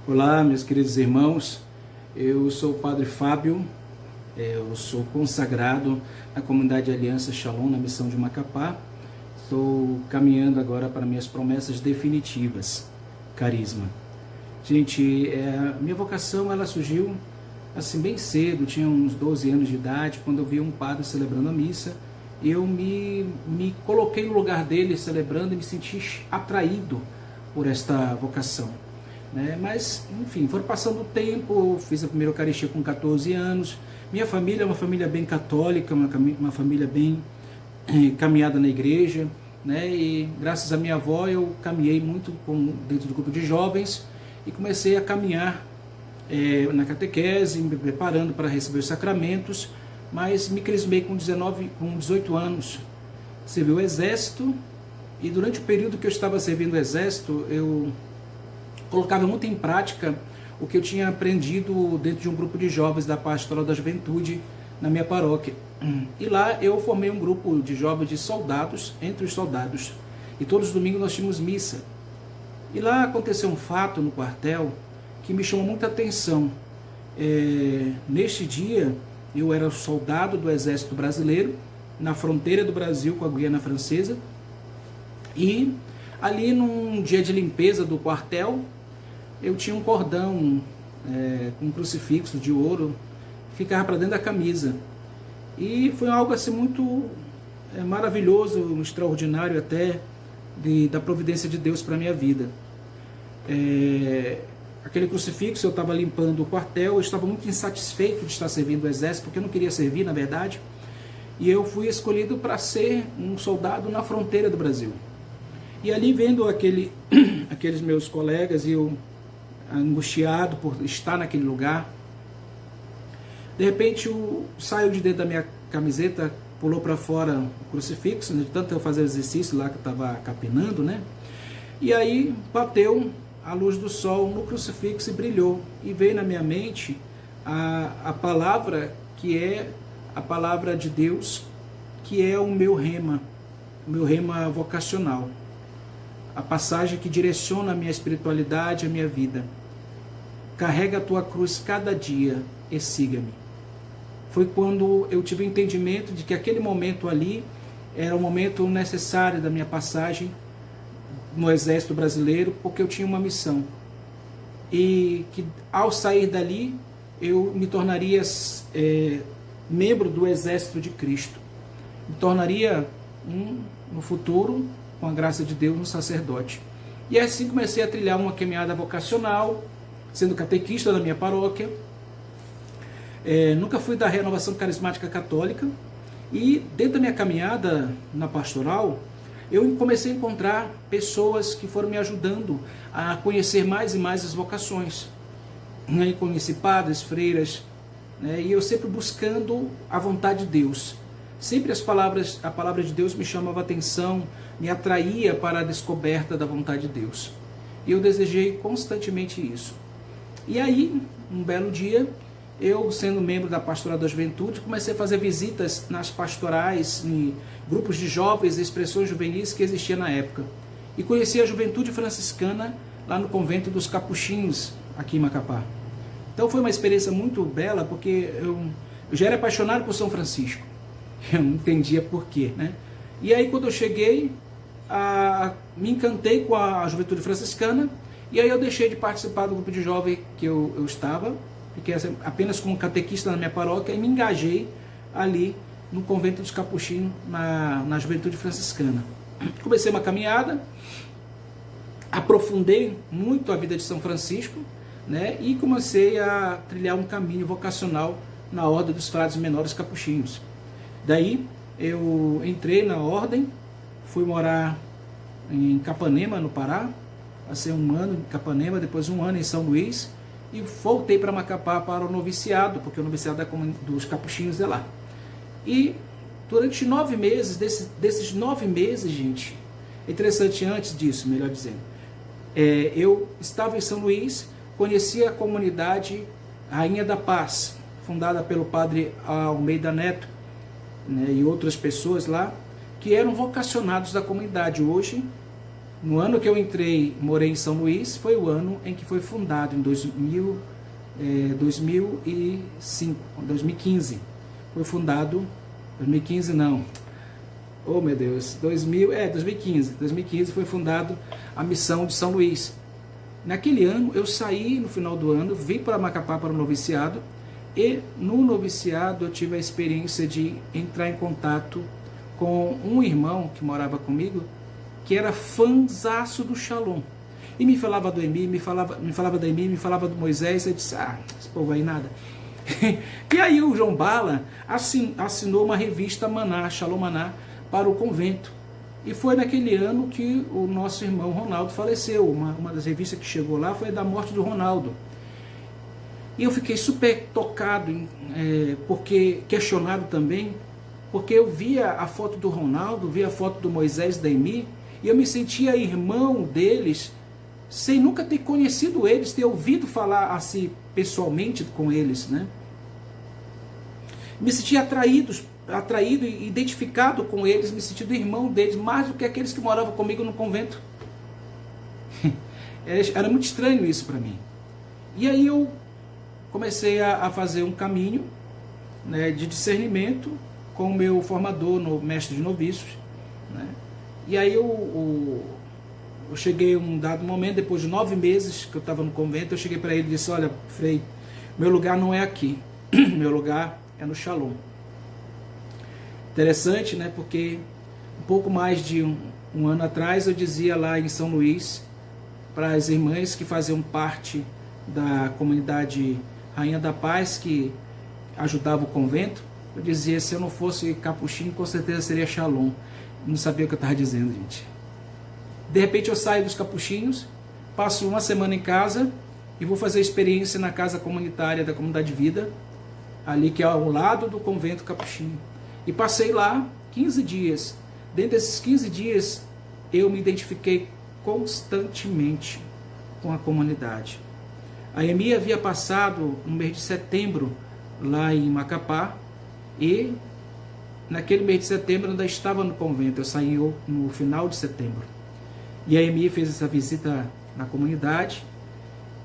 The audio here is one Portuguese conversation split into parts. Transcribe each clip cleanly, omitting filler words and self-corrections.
Olá, meus queridos irmãos, eu sou o Padre Fábio, eu sou consagrado na comunidade Aliança Shalom, na missão de Macapá. Estou caminhando agora para minhas promessas definitivas, carisma. Gente, minha vocação ela surgiu assim bem cedo, tinha uns 12 anos de idade, quando eu vi um padre celebrando a missa. Eu me coloquei no lugar dele celebrando e me senti atraído por esta vocação. Mas, enfim, foi passando o tempo, fiz a primeira Eucaristia com 14 anos. Minha família é uma família bem católica, uma família bem caminhada na igreja, e graças à minha avó eu caminhei muito dentro do grupo de jovens e comecei a caminhar na catequese, me preparando para receber os sacramentos, mas me crismei com 18 anos, servi o exército, e durante o período que eu estava servindo o exército, eu colocava muito em prática o que eu tinha aprendido dentro de um grupo de jovens da Pastoral da Juventude na minha paróquia. E lá eu formei um grupo de jovens de soldados, entre os soldados, e todos os domingos nós tínhamos missa. E lá aconteceu um fato no quartel que me chamou muita atenção. Neste dia, eu era soldado do Exército Brasileiro, na fronteira do Brasil com a Guiana Francesa, e ali num dia de limpeza do quartel, eu tinha um cordão com um crucifixo de ouro, que ficava para dentro da camisa. E foi algo assim muito maravilhoso, extraordinário até, da providência de Deus para a minha vida. Aquele crucifixo, eu estava limpando o quartel, eu estava muito insatisfeito de estar servindo o exército, porque eu não queria servir, na verdade, e eu fui escolhido para ser um soldado na fronteira do Brasil. E ali, vendo aqueles meus colegas, e eu angustiado por estar naquele lugar, de repente saiu de dentro da minha camiseta, pulou para fora o crucifixo, de tanto eu fazer o exercício lá que eu estava capinando, e aí bateu a luz do sol no crucifixo e brilhou, e veio na minha mente a palavra que é a palavra de Deus, que é o meu rema vocacional, a passagem que direciona a minha espiritualidade, a minha vida. Carrega a tua cruz cada dia e siga-me. Foi quando eu tive o entendimento de que aquele momento ali era o momento necessário da minha passagem no Exército Brasileiro, porque eu tinha uma missão. E que ao sair dali, eu me tornaria membro do Exército de Cristo. Me tornaria, no futuro, com a graça de Deus, um sacerdote. E assim comecei a trilhar uma caminhada vocacional, sendo catequista da minha paróquia. Nunca fui da Renovação Carismática Católica, e dentro da minha caminhada na pastoral, eu comecei a encontrar pessoas que foram me ajudando a conhecer mais e mais as vocações. E conheci padres, freiras, e eu sempre buscando a vontade de Deus. Sempre a palavra de Deus me chamava a atenção, me atraía para a descoberta da vontade de Deus. E eu desejei constantemente isso. E aí, um belo dia, eu, sendo membro da Pastoral da Juventude, comecei a fazer visitas nas pastorais, em grupos de jovens e expressões juvenis que existia na época. E conheci a juventude franciscana lá no convento dos Capuchinhos, aqui em Macapá. Então foi uma experiência muito bela, porque eu já era apaixonado por São Francisco. Eu não entendia por quê, E aí, quando eu cheguei, me encantei com a juventude franciscana, e aí eu deixei de participar do grupo de jovem que eu estava, fiquei apenas como catequista na minha paróquia, e me engajei ali no convento dos Capuchinhos, na juventude franciscana. Comecei uma caminhada, aprofundei muito a vida de São Francisco, e comecei a trilhar um caminho vocacional na Ordem dos Frades Menores Capuchinhos. Daí eu entrei na ordem, fui morar em Capanema, no Pará, passei um ano em Capanema, depois um ano em São Luís, e voltei para Macapá para o noviciado, porque o noviciado dos Capuchinhos é lá. E durante 9 meses, desses 9 meses, gente, é interessante, antes disso, melhor dizendo, eu estava em São Luís, conheci a comunidade Rainha da Paz, fundada pelo padre Almeida Neto, e outras pessoas lá, que eram vocacionados da comunidade. Hoje No ano que eu entrei, morei em São Luís, foi o ano em que foi fundado, em 2015. Foi fundado, 2015 não, oh meu Deus, 2015. 2015 foi fundado a missão de São Luís. Naquele ano, eu saí no final do ano, vim para Macapá para o noviciado, e no noviciado eu tive a experiência de entrar em contato com um irmão que morava comigo, que era fãzaço do Shalom. E me falava do Emi, me falava do Emi, me falava do Moisés. Eu disse, esse povo aí nada. E aí o João Bala assinou uma revista Maná, Shalom Maná, para o convento. E foi naquele ano que o nosso irmão Ronaldo faleceu. Uma das revistas que chegou lá foi da morte do Ronaldo. E eu fiquei super tocado, porque questionado também, porque eu via a foto do Ronaldo, via a foto do Moisés, da Emi, e eu me sentia irmão deles, sem nunca ter conhecido eles, ter ouvido falar assim pessoalmente com eles, né? Me sentia atraído e identificado com eles, me sentindo irmão deles, mais do que aqueles que moravam comigo no convento. Era muito estranho isso para mim. E aí eu comecei a fazer um caminho, né, de discernimento com o meu formador, no mestre de noviços, né? E aí eu cheguei um dado momento, depois de 9 meses que eu estava no convento, eu cheguei para ele e disse, olha, Frei, meu lugar não é aqui, meu lugar é no Shalom. Interessante, né? Porque um pouco mais de um ano atrás eu dizia lá em São Luís para as irmãs que faziam parte da comunidade Rainha da Paz, que ajudava o convento, eu dizia, se eu não fosse capuchinho, com certeza seria Shalom. Não sabia o que eu estava dizendo, gente. De repente eu saio dos capuchinhos, passo uma semana em casa e vou fazer experiência na casa comunitária da Comunidade de Vida, ali que é ao lado do convento capuchinho. E passei lá 15 dias. Dentro desses 15 dias, eu me identifiquei constantemente com a comunidade. A Emi havia passado no mês de setembro lá em Macapá, e naquele mês de setembro eu ainda estava no convento. Eu saí no final de setembro. E a Emi fez essa visita na comunidade.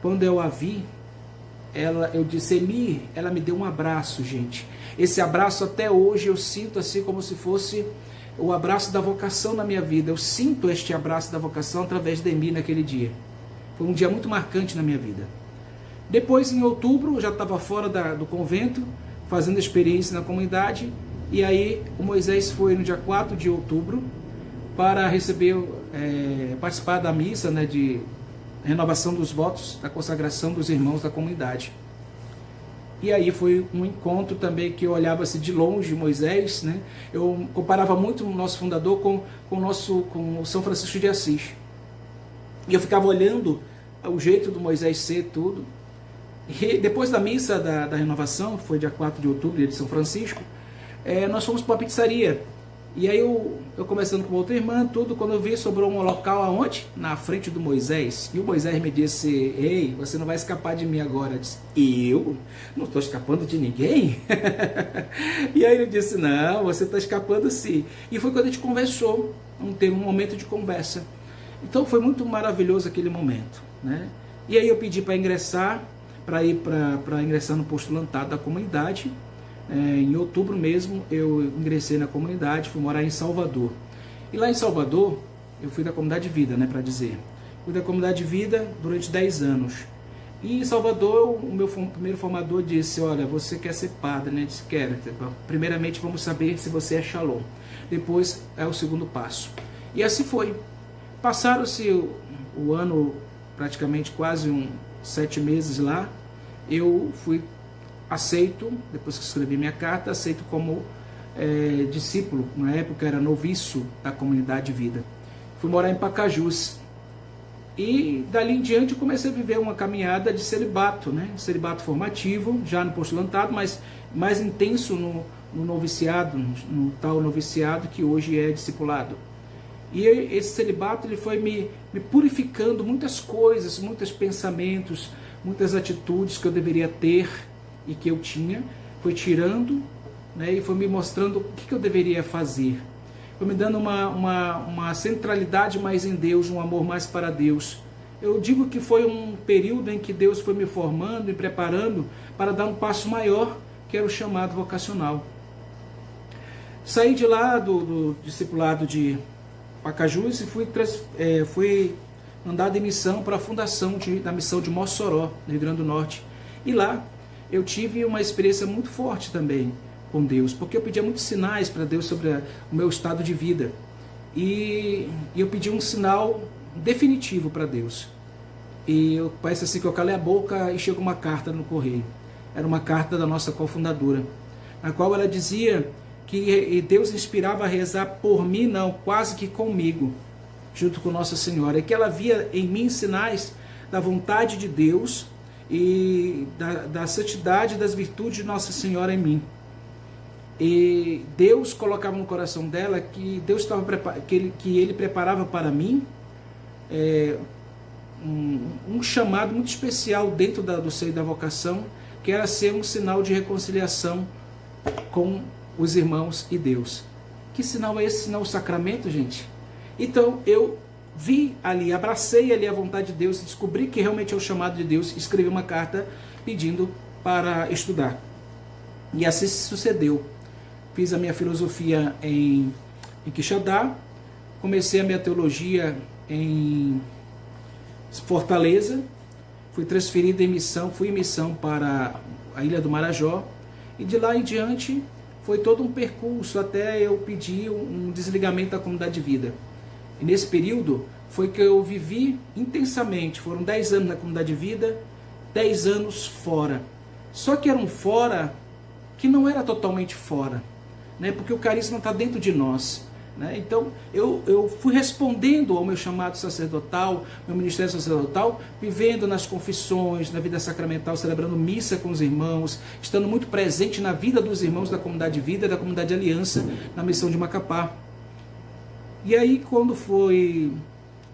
Quando eu a vi, eu disse, Emi, ela me deu um abraço, gente. Esse abraço até hoje eu sinto assim como se fosse o abraço da vocação na minha vida. Eu sinto este abraço da vocação através da Emi naquele dia. Foi um dia muito marcante na minha vida. Depois, em outubro, eu já estava fora do convento, fazendo experiência na comunidade. E aí o Moisés foi no dia 4 de outubro para participar da missa, né, de renovação dos votos, da consagração dos irmãos da comunidade. E aí foi um encontro também que eu olhava-se de longe Moisés, né? Eu comparava muito o nosso fundador com o São Francisco de Assis. E eu ficava olhando o jeito do Moisés ser, tudo. E depois da missa da renovação, foi dia 4 de outubro, dia de São Francisco, nós fomos para uma pizzaria. E aí eu conversando com outra irmã, tudo, quando eu vi, sobrou um local aonde? Na frente do Moisés. E o Moisés me disse, ei, você não vai escapar de mim agora. Eu disse, eu? Não estou escapando de ninguém? E aí ele disse, não, você está escapando sim. E foi quando a gente conversou, teve um momento de conversa. Então foi muito maravilhoso aquele momento, né? E aí eu pedi para ingressar, para ingressar no postulantado da comunidade. Em outubro mesmo eu ingressei na comunidade, fui morar em Salvador. E lá em Salvador eu fui da Comunidade de Vida, né, para dizer. Fui da Comunidade de Vida durante 10 anos. E em Salvador o meu primeiro formador disse, olha, você quer ser padre, né? Eu disse, quero. Primeiramente vamos saber se você é Shalom. Depois é o segundo passo. E assim foi. Passaram-se o ano, praticamente quase 7 meses lá. Eu fui aceito, depois que escrevi minha carta, aceito como discípulo. Na época era noviço da Comunidade de Vida. Fui morar em Pacajus. E dali em diante eu comecei a viver uma caminhada de celibato, né? Celibato formativo, já no postulantado, mas mais intenso no noviciado, no tal noviciado que hoje é discipulado. E esse celibato ele foi me purificando muitas coisas, muitos pensamentos, muitas atitudes que eu deveria ter e que eu tinha, foi tirando, né, e foi me mostrando o que eu deveria fazer. foi me dando uma centralidade mais em Deus, um amor mais para Deus. Eu digo que foi um período em que Deus foi me formando e preparando para dar um passo maior, que era o chamado vocacional. Saí de lá do discipulado de Pacajus e fui mandado em missão para a fundação da missão de Mossoró, no Rio Grande do Norte. E lá eu tive uma experiência muito forte também com Deus, porque eu pedia muitos sinais para Deus sobre o meu estado de vida. E eu pedi um sinal definitivo para Deus. E parece assim que eu calei a boca e chegou uma carta no correio. Era uma carta da nossa cofundadora, na qual ela dizia que Deus inspirava a rezar por mim, não, quase que comigo, junto com Nossa Senhora, e que ela via em mim sinais da vontade de Deus e da santidade e das virtudes de Nossa Senhora em mim. E Deus colocava no coração dela que Deus estava que ele preparava para mim um chamado muito especial dentro do seio da vocação, que era ser um sinal de reconciliação com os irmãos e Deus. Que sinal é esse? Sinal do sacramento, gente? Então eu vi ali, abracei ali a vontade de Deus, descobri que realmente é o chamado de Deus, escrevi uma carta pedindo para estudar. E assim se sucedeu. Fiz a minha filosofia em Quixadá, comecei a minha teologia em Fortaleza, fui transferido fui em missão para a Ilha do Marajó, e de lá em diante foi todo um percurso até eu pedir um desligamento da comunidade de vida. E nesse período foi que eu vivi intensamente, foram 10 anos na comunidade de vida, 10 anos fora. Só que era um fora que não era totalmente fora, né? Porque o carisma está dentro de nós. Então eu fui respondendo ao meu chamado sacerdotal, meu ministério sacerdotal, vivendo nas confissões, na vida sacramental, celebrando missa com os irmãos, estando muito presente na vida dos irmãos da comunidade de vida, da comunidade de aliança, na missão de Macapá. E aí quando foi,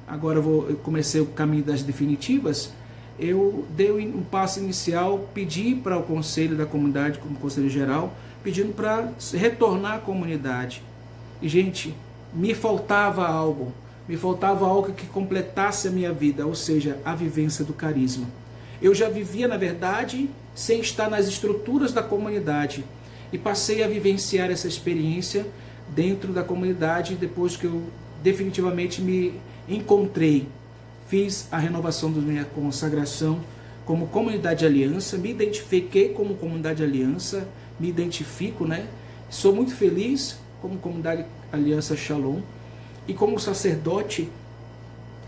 agora eu comecei o caminho das definitivas, eu dei um passo inicial, pedi para o conselho da comunidade, como conselho geral, pedindo para retornar à comunidade. E, gente, me faltava algo que completasse a minha vida, ou seja, a vivência do carisma. Eu já vivia, na verdade, sem estar nas estruturas da comunidade, e passei a vivenciar essa experiência dentro da comunidade depois que eu definitivamente me encontrei. Fiz a renovação da minha consagração como comunidade de aliança, me identifiquei como comunidade de aliança, me identifico, né? Sou muito feliz como comunidade Aliança Shalom, e como sacerdote,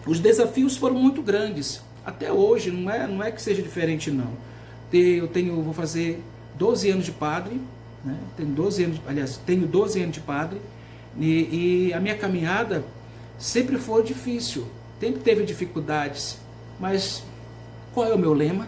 os desafios foram muito grandes. Até hoje, não é que seja diferente, não. Vou fazer 12 anos de padre, né? Tenho 12 anos de padre, e a minha caminhada sempre foi difícil, sempre teve dificuldades, mas qual é o meu lema?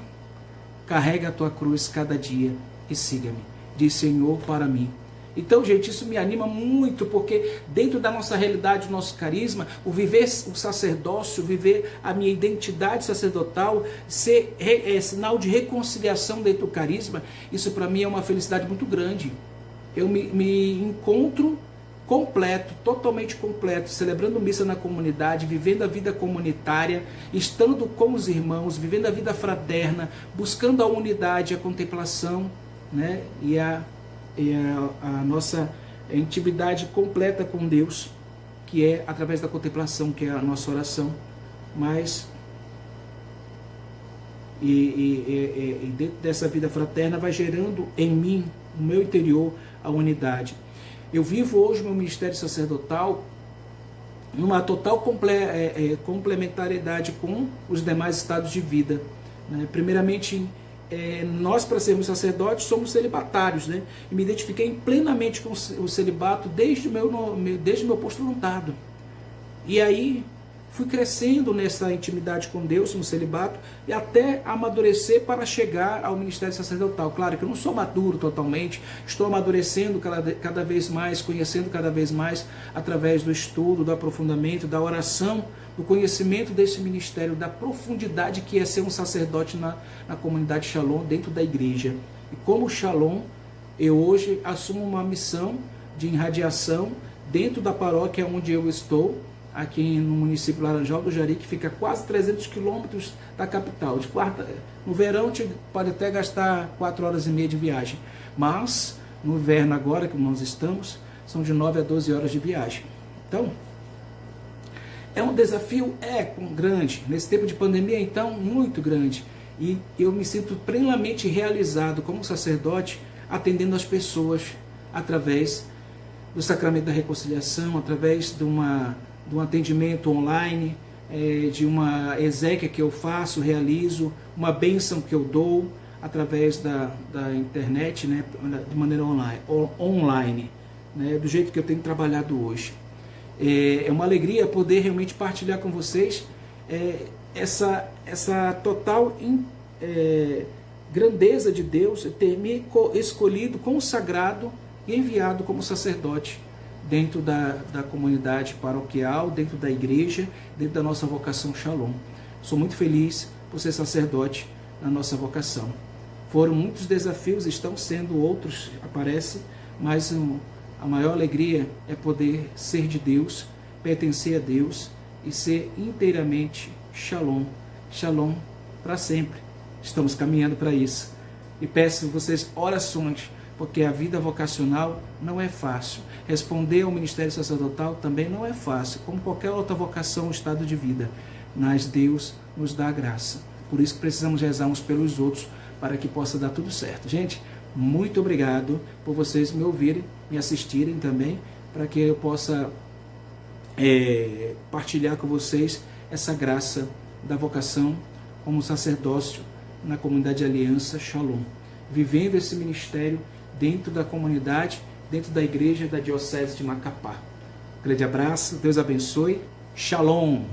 Carrega a tua cruz cada dia e siga-me, diz Senhor para mim. Então, gente, isso me anima muito, porque dentro da nossa realidade, do nosso carisma, o viver o sacerdócio, viver a minha identidade sacerdotal, ser sinal de reconciliação dentro do carisma, isso para mim é uma felicidade muito grande. Eu me encontro completo, totalmente completo, celebrando missa na comunidade, vivendo a vida comunitária, estando com os irmãos, vivendo a vida fraterna, buscando a unidade, a contemplação, né? E a nossa intimidade completa com Deus, que é através da contemplação, que é a nossa oração. Mas dentro dessa vida fraterna vai gerando em mim, no meu interior, a unidade. Eu vivo hoje meu ministério sacerdotal numa total complementariedade com os demais estados de vida, né? Primeiramente, nós, para sermos sacerdotes, somos celibatários, né? E me identifiquei plenamente com o celibato desde o meu postulantado. E aí fui crescendo nessa intimidade com Deus, no celibato, e até amadurecer para chegar ao ministério sacerdotal. Claro que eu não sou maduro totalmente, estou amadurecendo cada vez mais, conhecendo cada vez mais, através do estudo, do aprofundamento, da oração, do conhecimento desse ministério, da profundidade que é ser um sacerdote na comunidade Shalom, dentro da igreja. E como Shalom, eu hoje assumo uma missão de irradiação dentro da paróquia onde eu estou, aqui no município Laranjal do Jari, que fica quase 300 quilômetros da capital. No verão pode até gastar 4 horas e meia de viagem, mas no inverno agora que nós estamos, são de 9 a 12 horas de viagem. Então, é um desafio grande, nesse tempo de pandemia, então, muito grande. E eu me sinto plenamente realizado como sacerdote, atendendo as pessoas através do sacramento da reconciliação, através de um atendimento online, de uma exéquia que eu faço, realizo, uma bênção que eu dou através da internet, né, de maneira online, né, do jeito que eu tenho trabalhado hoje. É uma alegria poder realmente partilhar com vocês essa total grandeza de Deus, ter me escolhido, consagrado e enviado como sacerdote dentro da comunidade paroquial, dentro da igreja, dentro da nossa vocação Shalom. Sou muito feliz por ser sacerdote na nossa vocação. Foram muitos desafios, estão sendo outros, aparece, mas a maior alegria é poder ser de Deus, pertencer a Deus e ser inteiramente Shalom, Shalom para sempre. Estamos caminhando para isso. E peço a vocês orações, porque a vida vocacional não é fácil. Responder ao ministério sacerdotal também não é fácil, como qualquer outra vocação ou estado de vida. Mas Deus nos dá a graça. Por isso que precisamos rezar uns pelos outros, para que possa dar tudo certo. Gente, muito obrigado por vocês me ouvirem, me assistirem também, para que eu possa partilhar com vocês essa graça da vocação como sacerdócio na comunidade Aliança Shalom, vivendo esse ministério dentro da comunidade, dentro da igreja da Diocese de Macapá. Grande abraço, Deus abençoe, Shalom!